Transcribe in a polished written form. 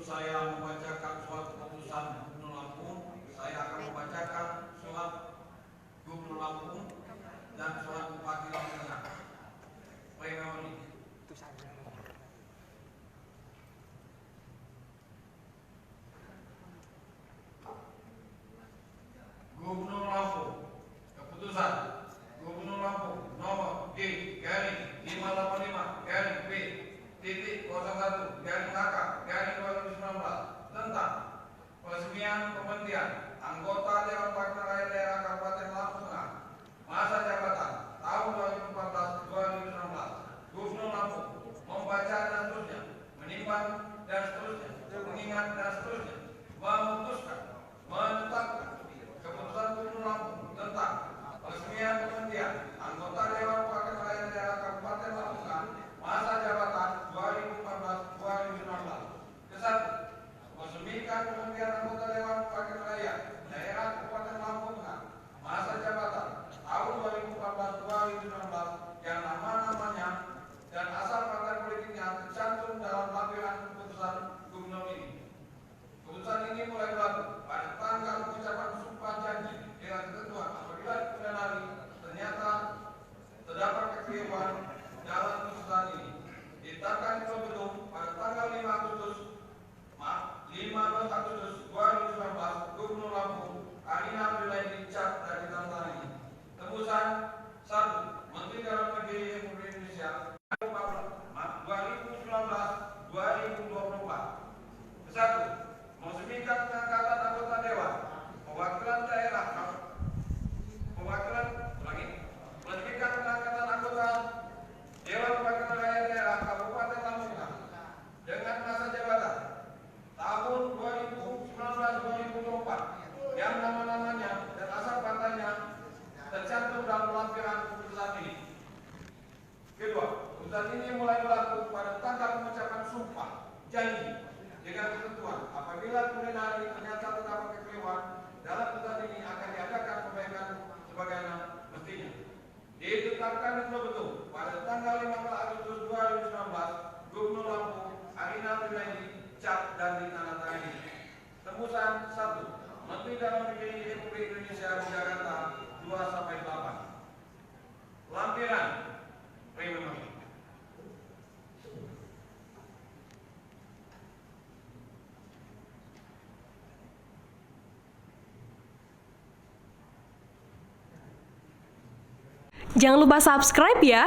saya membacakan surat keputusan Gubernur Lampung, saya akan membacakan surat Gubernur Lampung dan surat Bupati Lampung Tengah. Memori. Gubernur Lampung. Keputusan Gubernur Lampung nomor G/585-B.01-AK/2019 tentang peresmian pemberhentian anggota Dewan Perwakilan Rakyat Daerah Kabupaten Lampung Tengah masa jabatan tahun 2014-2019. Gubernur Lampung membaca dan seterusnya, menimbang dan seterusnya, mengingat dan seterusnya, memutuskan, menetapkan keputusan Gubernur Lampung tentang peresmian pemberhentian anggota Dewan Perwakilan Rakyat Daerah Kabupaten Lampung Tengah masa jabatan 2014-2019. Kesatu, meresmikan pemberhentian anggota Dewan Perwakilan Rakyat Daerah Kabupaten Lampung Tengah masa jabatan tahun 2014-2019 yang nama-namanya dan asal partai politiknya tercantum dalam lampiran keputusan Gubernur ini. Keputusan ini mulai berlaku pada tanggal pengucapan sumpah janji dengan ketentuan apabila kemudian hari ternyata terdapat kekeliruan dalam keputusan ini. Ditetapkan di Berikut pada tanggal 15 Agustus 2019, Gubernur Lampung dicap dan ditandatangani. Tembusan 1. Menteri Dalam Negeri Republik Indonesia 2019-2024. Kesatu, meresmikan pengangkatan anggota Dewan Perwakilan Daerah meresmikan pengangkatan anggota Dewan Perwakilan Rakyat Daerah Kabupaten Lampung Tengah dengan masa jabatan tahun 2019-2024 yang nama-namanya dan asal partainya tercantum dalam lampiran keputusan ini. Kedua, keputusan ini mulai berlaku pada tanggal pengucapan sumpah janji dengan ketentuan apabila kemudian hari ternyata terdapat kekeliruan dalam keputusan ini akan diadakan perbaikan sebagaimana mestinya. Ditetapkan di Berikut pada tanggal 15 Agustus 2019, Gubernur Lampung dicap dan ditandatangani. Tembusan 1. Menteri Dalam Negeri Republik Indonesia Jakarta 2-8. Lampiran Memori. Jangan lupa subscribe ya.